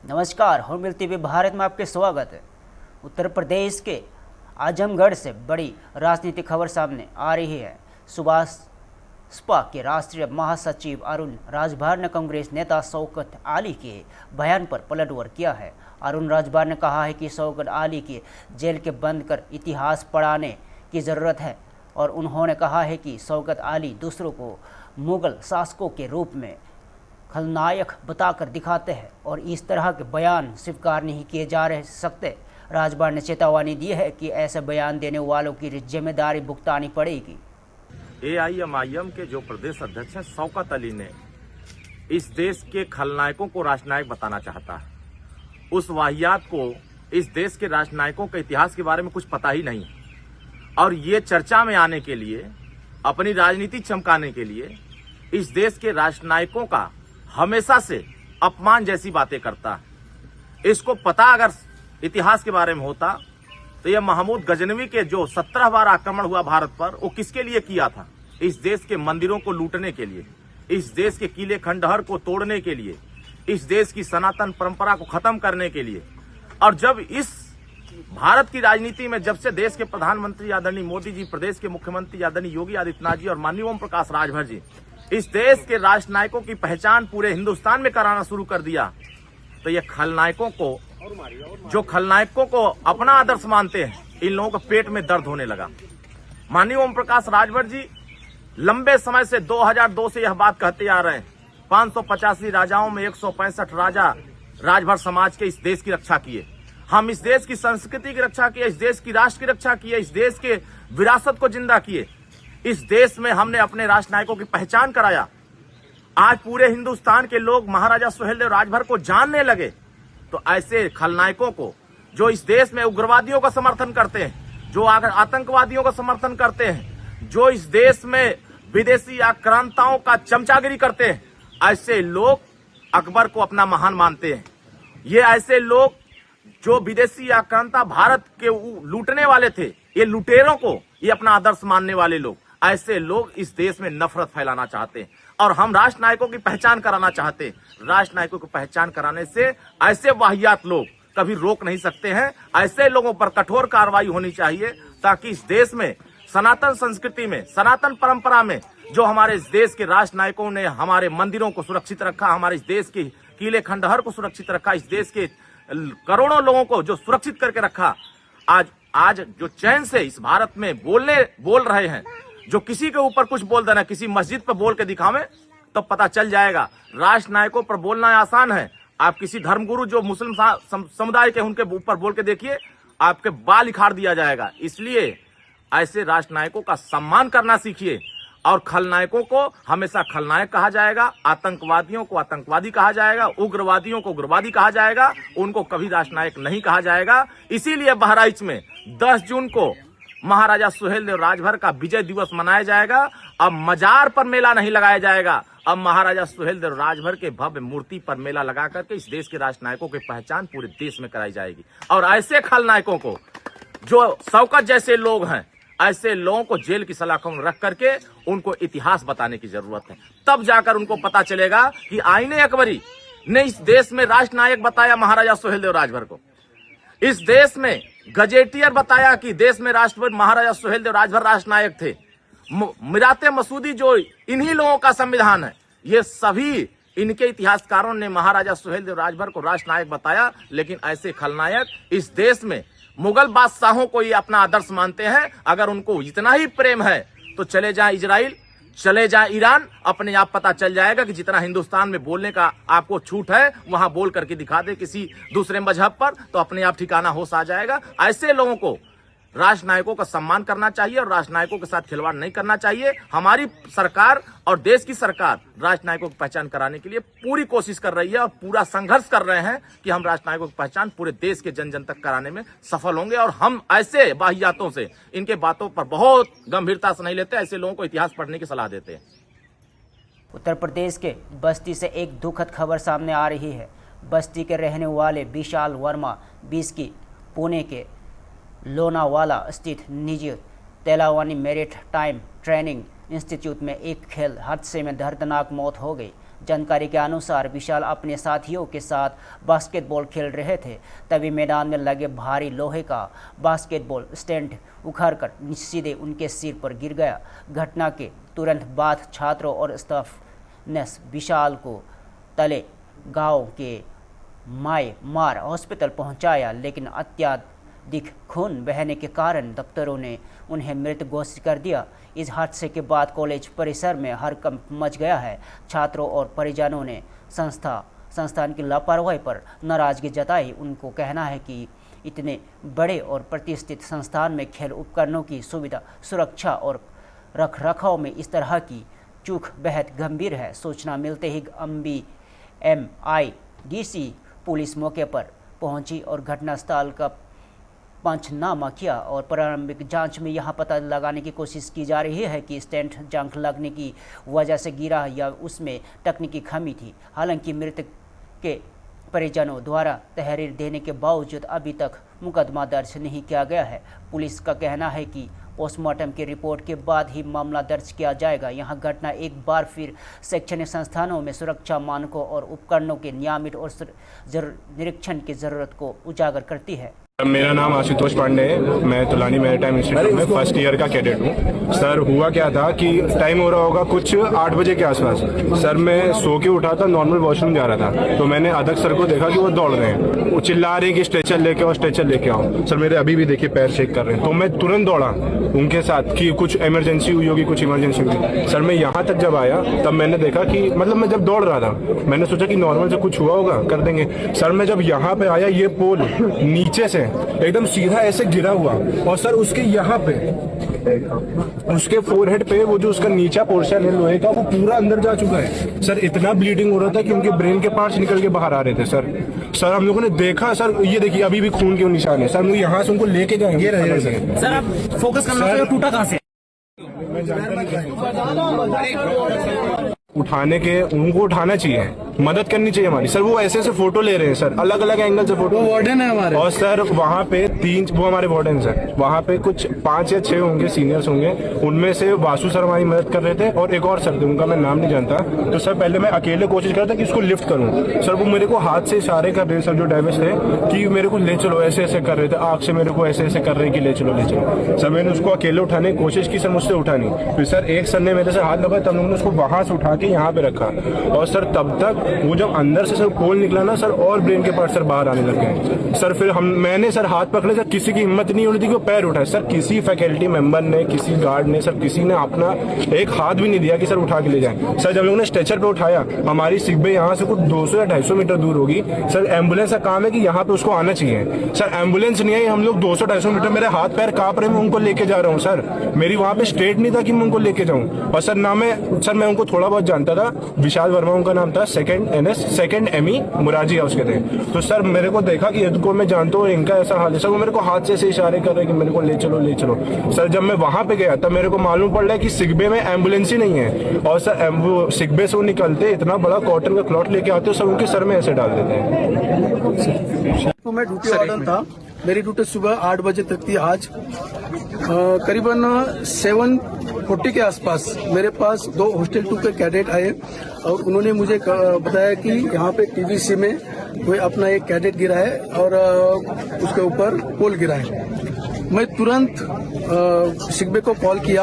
नमस्कार, hornbill TV Bharat में आपके स्वागत है। उत्तर प्रदेश के आजमगढ़ से बड़ी राजनीतिक खबर सामने आ रही है। सपा के राष्ट्रीय महासचिव अरुण राजभर ने कांग्रेस नेता शौकत आली के बयान पर पलटवार किया है। अरुण राजभर ने कहा है कि शौकत आली के जेल के बंद कर इतिहास पढ़ाने की ज़रूरत है और उन्होंने कहा है कि शौकत आली दूसरों को मुगल शासकों के रूप में खलनायक बताकर दिखाते हैं और इस तरह के बयान स्वीकार नहीं किए जा सकते। राजभर ने चेतावनी दी है कि ऐसे बयान देने वालों की जिम्मेदारी भुगतानी पड़ेगी। AIMIM के जो प्रदेश अध्यक्ष हैं शौकत अली ने इस देश के खलनायकों को राष्ट्रनायक बताना चाहता है। उस वाहियात को इस देश के राष्ट्रनायकों के इतिहास के बारे में कुछ पता ही नहीं और ये चर्चा में आने के लिए, अपनी राजनीति चमकाने के लिए इस देश के राष्ट्रनायकों का हमेशा से अपमान जैसी बातें करता है। इसको पता अगर इतिहास के बारे में होता तो यह महमूद गजनवी के जो 17 बार आक्रमण हुआ भारत पर, वो किसके लिए किया था? इस देश के मंदिरों को लूटने के लिए, इस देश के किले खंडहर को तोड़ने के लिए, इस देश की सनातन परंपरा को खत्म करने के लिए। और जब इस भारत की राजनीति में जब से देश के प्रधानमंत्री आदरणीय मोदी जी, प्रदेश के मुख्यमंत्री आदरणीय योगी आदित्यनाथ जी और माननीय ओम प्रकाश राजभर जी इस देश के राष्ट्रनायकों की पहचान पूरे हिंदुस्तान में कराना शुरू कर दिया, तो ये खलनायकों को, जो खलनायकों को अपना आदर्श मानते हैं, इन लोगों को पेट में दर्द होने लगा। माननीय ओम प्रकाश राजभर जी लंबे समय से 2002 से यह बात कहते आ रहे हैं। 585 राजाओं में 165 राजा राजभर समाज के इस देश की रक्षा किए। हम इस देश की संस्कृति की रक्षा किए, इस देश की राष्ट्र की रक्षा किए, इस देश के विरासत को जिंदा किए। इस देश में हमने अपने राष्ट्रनायकों की पहचान कराया। आज पूरे हिंदुस्तान के लोग महाराजा सुहेलदेव राजभर को जानने लगे। तो ऐसे खलनायकों को, जो इस देश में उग्रवादियों का समर्थन करते हैं, जो आतंकवादियों का समर्थन करते हैं, जो इस देश में विदेशी आक्रांताओं का चमचागिरी करते हैं, ऐसे लोग अकबर को अपना महान मानते हैं। ये ऐसे लोग जो विदेशी आक्रांता भारत के लूटने वाले थे, ये लुटेरों को ये अपना आदर्श मानने वाले लोग, ऐसे लोग इस देश में नफरत फैलाना चाहते हैं और हम राष्ट्रनायकों की पहचान कराना चाहते हैं। राष्ट्रनायकों की पहचान कराने से ऐसे वाहियात लोग कभी रोक नहीं सकते हैं। ऐसे लोगों पर कठोर कार्रवाई होनी चाहिए ताकि इस देश में सनातन संस्कृति में, सनातन परंपरा में, जो हमारे इस देश के राष्ट्रनायकों ने हमारे मंदिरों को सुरक्षित रखा, हमारे इस देश के किले खंडहर को सुरक्षित रखा, इस देश के करोड़ों लोगों को जो सुरक्षित करके रखा, आज जो चैन से इस भारत में बोल रहे हैं, जो किसी के ऊपर कुछ बोल देना, किसी मस्जिद पर बोल के दिखावे तो पता चल जाएगा। राष्ट्रनायकों पर बोलना आसान है। आप किसी धर्मगुरु जो मुस्लिम समुदाय के, उनके ऊपर बोल के देखिए, आपके बाल उखाड़ दिया जाएगा। इसलिए ऐसे राष्ट्रनायकों का सम्मान करना सीखिए और खलनायकों को हमेशा खलनायक कहा जाएगा, आतंकवादियों को आतंकवादी कहा जाएगा, उग्रवादियों को उग्रवादी कहा जाएगा, उनको कभी राष्ट्रनायक नहीं कहा जाएगा। इसीलिए बहराइच में 10 जून को महाराजा सुहेलदेव राजभर का विजय दिवस मनाया जाएगा। अब मजार पर मेला नहीं लगाया जाएगा, अब महाराजा सुहेलदेव राजभर के भव्य मूर्ति पर मेला लगा करके इस देश के राष्ट्रनायकों की पहचान पूरे देश में कराई जाएगी। और ऐसे खलनायकों को, जो शौकत जैसे लोग हैं, ऐसे लोगों को जेल की सलाखों में रख करके उनको इतिहास बताने की जरूरत है। तब जाकर उनको पता चलेगा कि आईने अकबरी ने इस देश में राष्ट्रनायक बताया महाराजा सुहेलदेव राजभर को। इस देश में गजेटियर बताया कि देश में राष्ट्रपति महाराजा सुहेलदेव राजभर राष्ट्रनायक थे। मिराते मसूदी जो इन्हीं लोगों का संविधान है, ये सभी इनके इतिहासकारों ने महाराजा सुहेलदेव राजभर को राष्ट्रनायक बताया। लेकिन ऐसे खलनायक इस देश में मुगल बादशाहों को ये अपना आदर्श मानते हैं। अगर उनको इतना ही प्रेम है तो चले जाएं इजराइल, चले जाएं ईरान, अपने आप पता चल जाएगा कि जितना हिंदुस्तान में बोलने का आपको छूट है, वहां बोल करके दिखा दे किसी दूसरे मजहब पर, तो अपने आप ठिकाना होश आ जाएगा। ऐसे लोगों को राष्ट्रनायकों का सम्मान करना चाहिए और राष्ट्रनायकों के साथ खिलवाड़ नहीं करना चाहिए। हमारी सरकार और देश की सरकार राष्ट्रनायकों की पहचान कराने के लिए पूरी कोशिश कर रही है और पूरा संघर्ष कर रहे हैं कि हम राष्ट्रनायकों की पहचान पूरे देश के जन जन तक कराने में सफल होंगे। और हम ऐसे वाहियातों से, इनके बातों पर बहुत गंभीरता से नहीं लेते, ऐसे लोगों को इतिहास पढ़ने की सलाह देते हैं। उत्तर प्रदेश के बस्ती से एक दुखद खबर सामने आ रही है। बस्ती के रहने वाले विशाल वर्मा 20 की पुणे के लोनावाला स्थित निजी तेलावानी मेरिट टाइम ट्रेनिंग इंस्टीट्यूट में एक खेल हादसे में दर्दनाक मौत हो गई। जानकारी के अनुसार विशाल अपने साथियों के साथ बास्केटबॉल खेल रहे थे, तभी मैदान में लगे भारी लोहे का बास्केटबॉल स्टैंड उखाड़कर सीधे उनके सिर पर गिर गया। घटना के तुरंत बाद छात्रों और स्टाफ ने विशाल को तले गांव के मार हॉस्पिटल पहुंचाया, लेकिन अत्यधिक खून बहने के कारण डॉक्टरों ने उन्हें मृत घोषित कर दिया। इस हादसे के बाद कॉलेज परिसर में हड़कंप मच गया है। छात्रों और परिजनों ने संस्थान की लापरवाही पर नाराजगी जताई। उनको कहना है कि इतने बड़े और प्रतिष्ठित संस्थान में खेल उपकरणों की सुविधा, सुरक्षा और रखरखाव में इस तरह की चूक बेहद गंभीर है। सूचना मिलते ही MIDC पुलिस मौके पर पहुंची और घटनास्थल का पंचनामा किया और प्रारंभिक जांच में यहां पता लगाने की कोशिश की जा रही है कि स्टैंड जंग लगने की वजह से गिरा या उसमें तकनीकी खामी थी। हालांकि मृतक के परिजनों द्वारा तहरीर देने के बावजूद अभी तक मुकदमा दर्ज नहीं किया गया है। पुलिस का कहना है कि पोस्टमार्टम की रिपोर्ट के बाद ही मामला दर्ज किया जाएगा। यहां घटना एक बार फिर शैक्षणिक संस्थानों में सुरक्षा मानकों और उपकरणों के नियमित और निरीक्षण की जरूरत को उजागर करती है। मेरा नाम आशुतोष पांडे है। मैं तुलानी मैरीटाइम इंस्टीट्यूट में फर्स्ट ईयर का कैडेट हूँ। सर हुआ क्या था कि टाइम हो रहा होगा कुछ 8 बजे के आसपास। सर मैं सो के उठा था, नॉर्मल वॉशरूम जा रहा था, तो मैंने अदक सर को देखा कि वो दौड़ रहे हैं, वो चिल्ला रहे हैं कि स्ट्रेचर लेके आओ, स्ट्रेचर लेके आओ। सर मेरे अभी भी देखिए पैर शेक कर रहे हैं, तो मैं तुरंत दौड़ा उनके साथ कि कुछ इमरजेंसी हुई होगी, कुछ इमरजेंसी हुई। सर मैं यहाँ तक जब आया तब मैंने देखा कि मतलब मैं जब दौड़ रहा था मैंने सोचा कि नॉर्मल से कुछ हुआ होगा, कर देंगे। सर मैं जब यहाँ पे आया, ये पोल नीचे से एकदम सीधा ऐसे गिरा हुआ और सर उसके यहाँ पे उसके फोरहेड पे वो जो उसका नीचा पोर्शन है लोहे का, वो पूरा अंदर जा चुका है। सर इतना ब्लीडिंग हो रहा था कि उनके ब्रेन के पार्ट्स निकल के बाहर आ रहे थे। सर हम लोगों ने देखा, सर ये देखिए अभी भी खून के निशान है। सर हम लोग यहाँ से उनको लेके जाएंगे। सर आप फोकस करना चाहिए, टूटा कहाँ से? उठाने के उनको उठाना चाहिए, मदद करनी चाहिए हमारी। सर वो ऐसे फोटो ले रहे हैं सर, अलग अलग एंगल से फोटो। वार्डन है हमारे। और सर वहाँ पे 3 वो हमारे वार्डन सर, वहाँ पे कुछ 5 या 6 होंगे सीनियर्स होंगे, उनमें से वासु सर हमारी मदद कर रहे थे और एक और सर थे, उनका मैं नाम नहीं जानता। तो सर पहले मैं अकेले कोशिश कर रहा था कि इसको लिफ्ट करूँ। सर वो मेरे को हाथ से इशारे कर रहे सर, जो डैमेज थे, कि मेरे को ले चलो, ऐसे ऐसे कर रहे थे, आँख से मेरे को ऐसे ऐसे कर रहे कि ले चलो ले चलो। सर मैंने उसको अकेले उठाने की कोशिश की, सर मुझसे उठा नहीं। फिर सर एक सर ने मेरे से हाथ लगाया, तब लोगों ने उसको वहां से उठा के यहाँ पे रखा। और सर तब तक वो जब अंदर से सर पोल निकला ना सर, और ब्रेन के पार्ट सर बाहर आने लग गए। सर फिर मैंने सर हाथ पकड़े, सर किसी की हिम्मत नहीं हो रही थी कि वो पैर उठाए। सर किसी फैकल्टी मेंबर ने, किसी गार्ड ने, सर किसी ने अपना एक हाथ भी नहीं दिया कि सर उठा के ले जाए। सर जब लोगों ने स्ट्रेचर पे उठाया, हमारी सिग्बे यहाँ से कुछ 200 या 250 मीटर दूर होगी। सर एम्बुलेंस का काम है कि यहाँ पे उसको आना चाहिए। सर एम्बुलेंस नहीं आई, हम लोग 200-250 मीटर, मेरे हाथ पैर कांप रहे, मैं उनको लेके जा रहा हूँ। सर मेरी वहाँ पे स्टेट नहीं था कि मैं उनको लेके जाऊँ। और सर मैं उनको थोड़ा बहुत जानता था, विशाल वर्मा उनका नाम था, सेकंड ME मुराजी हाउस के थे। तो सर मेरे को देखा कि इनको मैं जानता हूँ, इनका ऐसा हाल है। सर वो मेरे को हाथ से ऐसे इशारे कर रहे हैं कि मेरे को ले चलो ले चलो। सर जब मैं वहां पे गया तब मेरे को मालूम पड़ रहा है कि सिग्बे में एम्बुलेंस ही नहीं है। और सर वो सिग्बे से वो निकलते इतना बड़ा कॉटन का क्लॉथ लेके आते हैं, सर उनके सर में ऐसे डाल देते हैं। तो मैं ड्यूटी वार्डन था, मेरी ड्यूटी सुबह 8 बजे तक थी। आज करीबन 7:40 के आसपास मेरे पास 2 हॉस्टल 2 के कैडेट आए और उन्होंने मुझे बताया कि यहाँ पे TBC में कोई अपना एक कैडेट गिरा है और उसके ऊपर पोल गिरा है। मैं तुरंत सिग्बे को कॉल किया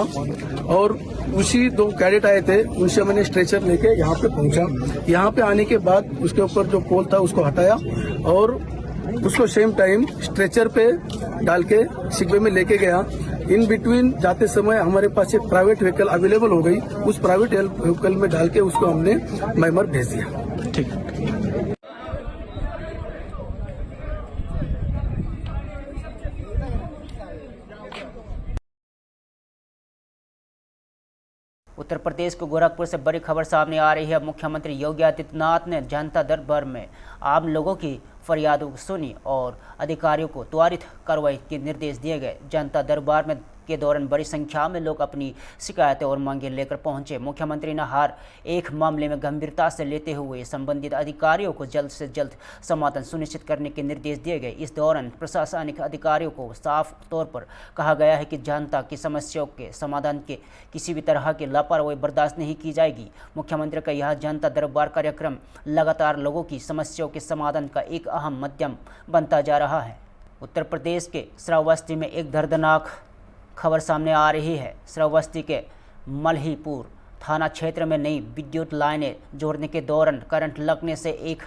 और उसी 2 कैडेट आए थे, उनसे मैंने स्ट्रेचर लेके यहाँ पे पहुंचा। यहाँ पे आने के बाद उसके ऊपर जो पोल था उसको हटाया और उसको सेम टाइम स्ट्रेचर पे डाल के सिग्बे में लेके गया। इन बिटवीन जाते समय हमारे पास एक प्राइवेट व्हीकल अवेलेबल हो गई, उस प्राइवेट व्हीकल में डाल के उसको हमने म्यांमार भेज दिया। ठीक। उत्तर प्रदेश के गोरखपुर से बड़ी खबर सामने आ रही है। मुख्यमंत्री योगी आदित्यनाथ ने जनता दरबार में आम लोगों की फरियादों को सुनी और अधिकारियों को त्वरित कार्रवाई के निर्देश दिए गए। जनता दरबार में के दौरान बड़ी संख्या में लोग अपनी शिकायतें और मांगें लेकर पहुंचे। मुख्यमंत्री ने हर एक मामले में गंभीरता से लेते हुए संबंधित अधिकारियों को जल्द से जल्द समाधान सुनिश्चित करने के निर्देश दिए गए। इस दौरान प्रशासनिक अधिकारियों को साफ तौर पर कहा गया है कि जनता की समस्याओं के समाधान के किसी भी तरह की लापरवाही बर्दाश्त नहीं की जाएगी। मुख्यमंत्री का यह जनता दरबार कार्यक्रम लगातार लोगों की समस्याओं के समाधान का एक अहम माध्यम बनता जा रहा है। उत्तर प्रदेश के श्रावस्ती में एक दर्दनाक खबर सामने आ रही है। श्रावस्ती के मल्हीपुर थाना क्षेत्र में नई विद्युत लाइनें जोड़ने के दौरान करंट लगने से एक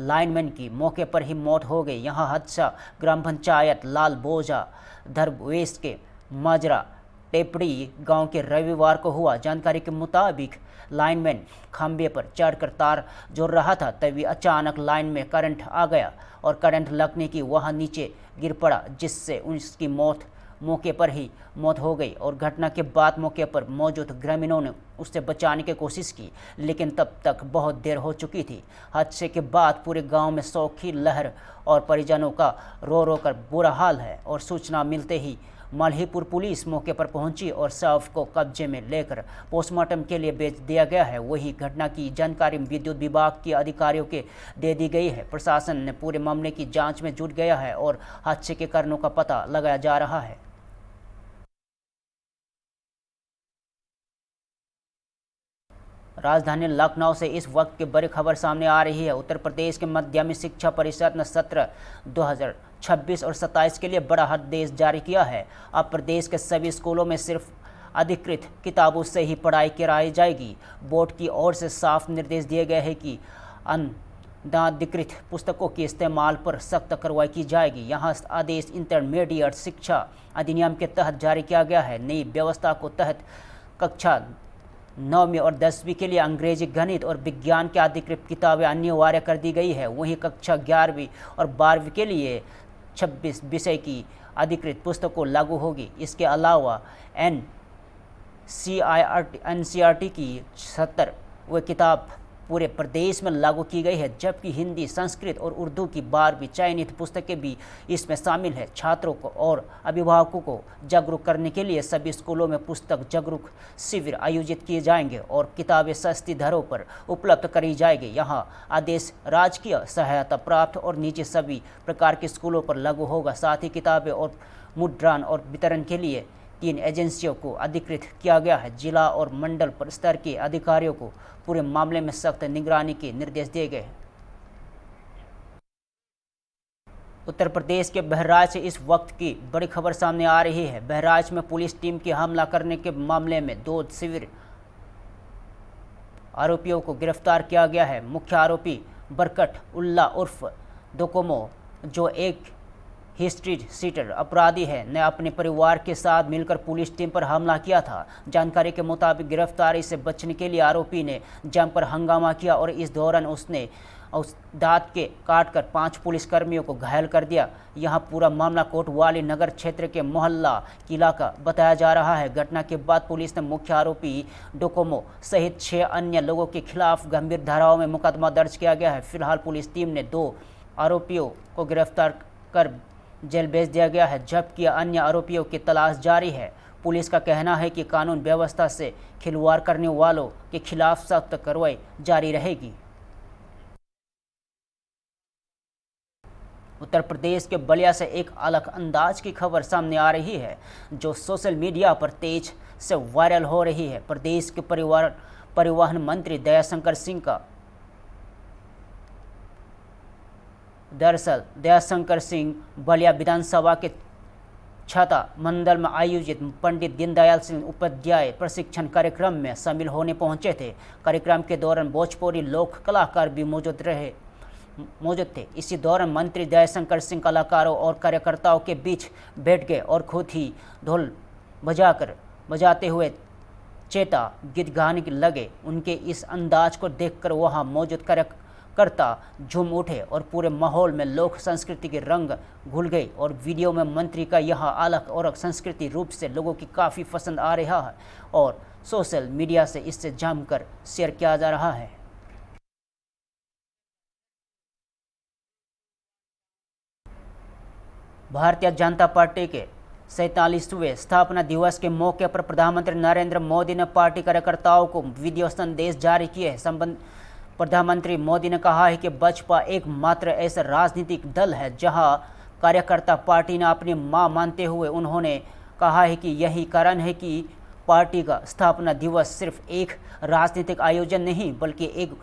लाइनमैन की मौके पर ही मौत हो गई। यहां हादसा ग्राम पंचायत लाल बोझा धरवेश के माजरा टेपड़ी गांव के रविवार को हुआ। जानकारी के मुताबिक लाइनमैन खंभे पर चढ़कर तार जोड़ रहा था, तभी अचानक लाइन में करंट आ गया और करंट लगने की वहां नीचे गिर पड़ा, जिससे उसकी मौके पर ही मौत हो गई। और घटना के बाद मौके पर मौजूद ग्रामीणों ने उसे बचाने की कोशिश की, लेकिन तब तक बहुत देर हो चुकी थी। हादसे के बाद पूरे गांव में शोक की लहर और परिजनों का रो रो कर बुरा हाल है। और सूचना मिलते ही मल्हीपुर पुलिस मौके पर पहुंची और शव को कब्जे में लेकर पोस्टमार्टम के लिए भेज दिया गया है। वही घटना की जानकारी विद्युत विभाग के अधिकारियों के दे दी गई है। प्रशासन ने पूरे मामले की जांच में जुट गया है और हादसे के कारणों का पता लगाया जा रहा है। राजधानी लखनऊ से इस वक्त की बड़ी खबर सामने आ रही है। उत्तर प्रदेश के माध्यमिक शिक्षा परिषद ने सत्र 2026 और 27 के लिए बड़ा आदेश जारी किया है। अब प्रदेश के सभी स्कूलों में सिर्फ अधिकृत किताबों से ही पढ़ाई कराई जाएगी। बोर्ड की ओर से साफ निर्देश दिए गए हैं कि अनधिकृत पुस्तकों के इस्तेमाल पर सख्त कार्रवाई की जाएगी। यहाँ आदेश इंटरमीडिएट शिक्षा अधिनियम के तहत जारी किया गया है। नई व्यवस्था को तहत कक्षा 9वीं और 10वीं के लिए अंग्रेजी, गणित और विज्ञान की अधिकृत किताबें अनिवार्य कर दी गई है। वहीं कक्षा 11वीं और 12वीं के लिए 26 विषय की अधिकृत पुस्तकों लागू होगी। इसके अलावा एनसीईआरटी की 70 वे किताब पूरे प्रदेश में लागू की गई है, जबकि हिंदी, संस्कृत और उर्दू की 12वीं चयनित पुस्तकें भी इसमें शामिल है। छात्रों को और अभिभावकों को जागरूक करने के लिए सभी स्कूलों में पुस्तक जागरूक शिविर आयोजित किए जाएंगे और किताबें सस्ती दरों पर उपलब्ध करी जाएगी। यहाँ आदेश राजकीय सहायता प्राप्त और नीचे सभी प्रकार के स्कूलों पर लागू होगा। साथ ही किताबें और मुद्रण और वितरण के लिए 3 एजेंसियों को अधिकृत किया गया है। जिला और मंडल पर स्तर के अधिकारियों को पूरे मामले में सख्त निगरानी के निर्देश दिए गए हैं। उत्तर प्रदेश के बहराइच से इस वक्त की बड़ी खबर सामने आ रही है। बहराइच में पुलिस टीम की हमला करने के मामले में 2 सिविल आरोपियों को गिरफ्तार किया गया है। मुख्य आरोपी बरकत उल्ला उर्फ डोकोमो, जो एक हिस्ट्री सीटर अपराधी है, ने अपने परिवार के साथ मिलकर पुलिस टीम पर हमला किया था। जानकारी के मुताबिक गिरफ्तारी से बचने के लिए आरोपी ने जमकर हंगामा किया और इस दौरान उसने दांत के काटकर 5 पुलिसकर्मियों को घायल कर दिया। यहां पूरा मामला कोतवाली नगर क्षेत्र के मोहल्ला किला का बताया जा रहा है। घटना के बाद पुलिस ने मुख्य आरोपी डोकोमो सहित 6 अन्य लोगों के खिलाफ गंभीर धाराओं में मुकदमा दर्ज किया गया है। फिलहाल पुलिस टीम ने 2 आरोपियों को गिरफ्तार कर जेल भेज दिया गया है, जबकि अन्य आरोपियों की तलाश जारी है। पुलिस का कहना है कि कानून व्यवस्था से खिलवाड़ करने वालों के खिलाफ सख्त कार्रवाई जारी रहेगी। उत्तर प्रदेश के बलिया से एक अलग अंदाज की खबर सामने आ रही है, जो सोशल मीडिया पर तेज से वायरल हो रही है। प्रदेश के परिवहन मंत्री दयाशंकर सिंह का दरअसल दयाशंकर सिंह बलिया विधानसभा के छाता मंडल में आयोजित पंडित दीनदयाल सिंह उपाध्याय प्रशिक्षण कार्यक्रम में शामिल होने पहुंचे थे। कार्यक्रम के दौरान भोजपुरी लोक कलाकार भी मौजूद थे। इसी दौरान मंत्री दयाशंकर सिंह कलाकारों और कार्यकर्ताओं के बीच बैठ गए और खुद ही ढोल बजाते हुए चेता गीत गाने लगे। उनके इस अंदाज को देखकर वहां मौजूद कार्यकर्ता झूम उठे और पूरे माहौल में लोक संस्कृति के रंग घुल गए। और वीडियो में मंत्री का यह अलग और संस्कृति रूप से लोगों की काफ़ी पसंद आ रहा है और सोशल मीडिया से इससे जमकर शेयर किया जा रहा है। भारतीय जनता पार्टी के 47वें स्थापना दिवस के मौके पर प्रधानमंत्री नरेंद्र मोदी ने पार्टी कार्यकर्ताओं को वीडियो संदेश जारी किए हैं। प्रधानमंत्री मोदी ने कहा है कि बसपा एकमात्र ऐसा राजनीतिक दल है जहां कार्यकर्ता पार्टी ने अपनी मां मानते हुए उन्होंने कहा है कि यही कारण है कि पार्टी का स्थापना दिवस सिर्फ एक राजनीतिक आयोजन नहीं बल्कि एक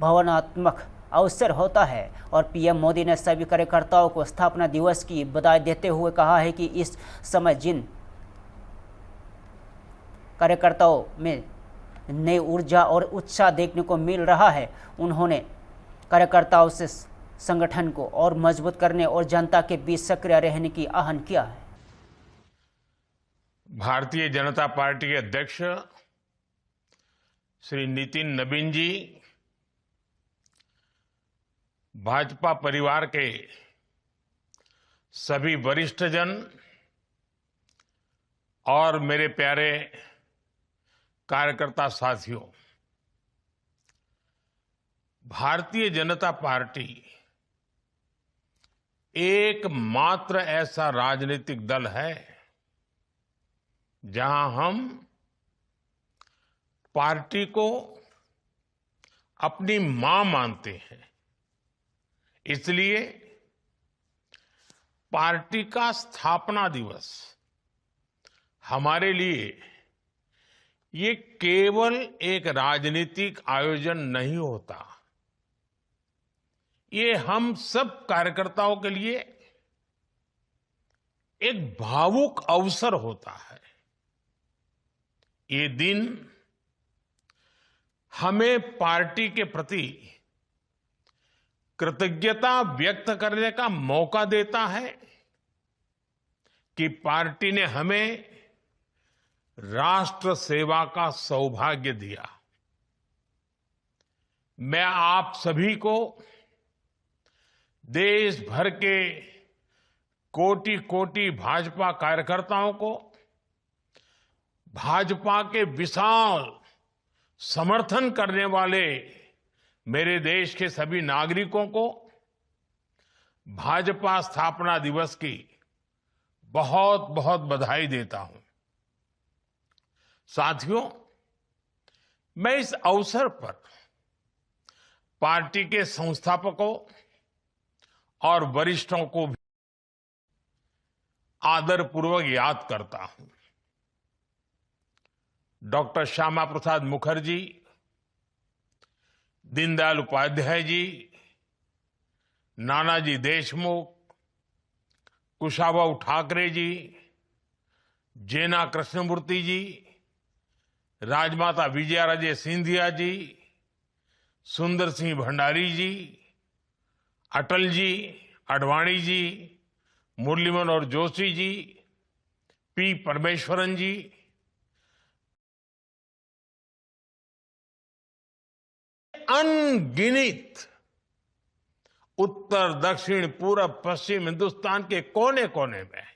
भावनात्मक अवसर होता है। और पीएम मोदी ने सभी कार्यकर्ताओं को स्थापना दिवस की बधाई देते हुए कहा है कि इस समय जिन कार्यकर्ताओं में नई ऊर्जा और उत्साह देखने को मिल रहा है, उन्होंने कार्यकर्ताओं से संगठन को और मजबूत करने और जनता के बीच सक्रिय रहने की आह्वान किया है। भारतीय जनता पार्टी के अध्यक्ष श्री नितिन नबीन जी, भाजपा परिवार के सभी वरिष्ठ जन और मेरे प्यारे कार्यकर्ता साथियों, भारतीय जनता पार्टी एकमात्र ऐसा राजनीतिक दल है जहां हम पार्टी को अपनी मां मानते हैं। इसलिए पार्टी का स्थापना दिवस हमारे लिए ये केवल एक राजनीतिक आयोजन नहीं होता, ये हम सब कार्यकर्ताओं के लिए एक भावुक अवसर होता है। ये दिन हमें पार्टी के प्रति कृतज्ञता व्यक्त करने का मौका देता है कि पार्टी ने हमें राष्ट्र सेवा का सौभाग्य दिया। मैं आप सभी को, देश भर के कोटि कोटि भाजपा कार्यकर्ताओं को, भाजपा के विशाल समर्थन करने वाले मेरे देश के सभी नागरिकों को भाजपा स्थापना दिवस की बहुत बहुत बधाई देता हूं। साथियों, मैं इस अवसर पर पार्टी के संस्थापकों और वरिष्ठों को भी आदरपूर्वक याद करता हूं। डॉक्टर श्यामा प्रसाद मुखर्जी, दीनदयाल उपाध्याय जी, नानाजी देशमुख, कुशाभाऊ ठाकरे जी, जेना कृष्णमूर्ति जी, राजमाता विजयाराजे सिंधिया जी, सुंदर सिंह भंडारी जी, अटल जी, अडवाणी जी, मुरली मनोहर जोशी जी, पी परमेश्वरन जी, अनगिनत उत्तर दक्षिण पूरब पश्चिम हिंदुस्तान के कोने कोने में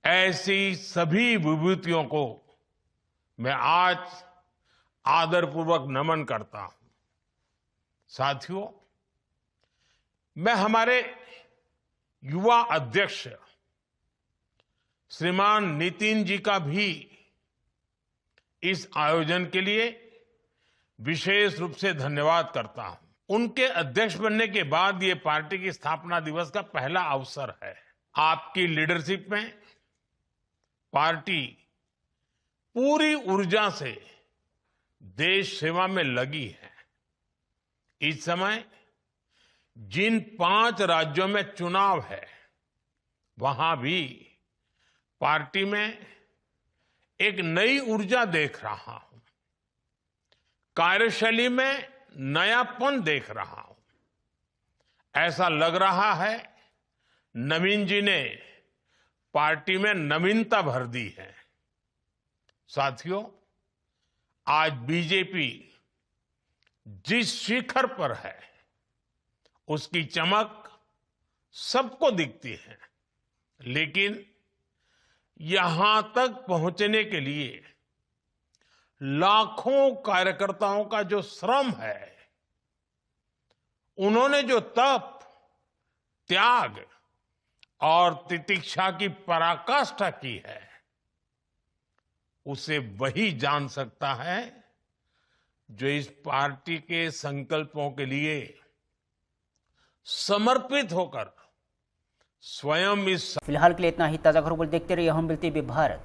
ऐसी सभी विभूतियों को मैं आज आदरपूर्वक नमन करता हूं। साथियों, मैं हमारे युवा अध्यक्ष श्रीमान नितिन जी का भी इस आयोजन के लिए विशेष रूप से धन्यवाद करता हूं। उनके अध्यक्ष बनने के बाद ये पार्टी की स्थापना दिवस का पहला अवसर है। आपकी लीडरशिप में पार्टी पूरी ऊर्जा से देश सेवा में लगी है। इस समय जिन 5 राज्यों में चुनाव है, वहां भी पार्टी में एक नई ऊर्जा देख रहा हूं, कार्यशैली में नयापन देख रहा हूं। ऐसा लग रहा है नवीन जी ने पार्टी में नवीनता भर दी है। साथियों, आज बीजेपी जिस शिखर पर है उसकी चमक सबको दिखती है, लेकिन यहां तक पहुंचने के लिए लाखों कार्यकर्ताओं का जो श्रम है, उन्होंने जो तप, त्याग और तितिक्षा की पराकाष्ठा की है, उसे वही जान सकता है जो इस पार्टी के संकल्पों के लिए समर्पित होकर स्वयं इस फिलहाल के लिए इतना ही। ताज़ा खबरों को देखते रहिए हम टीवी भारत।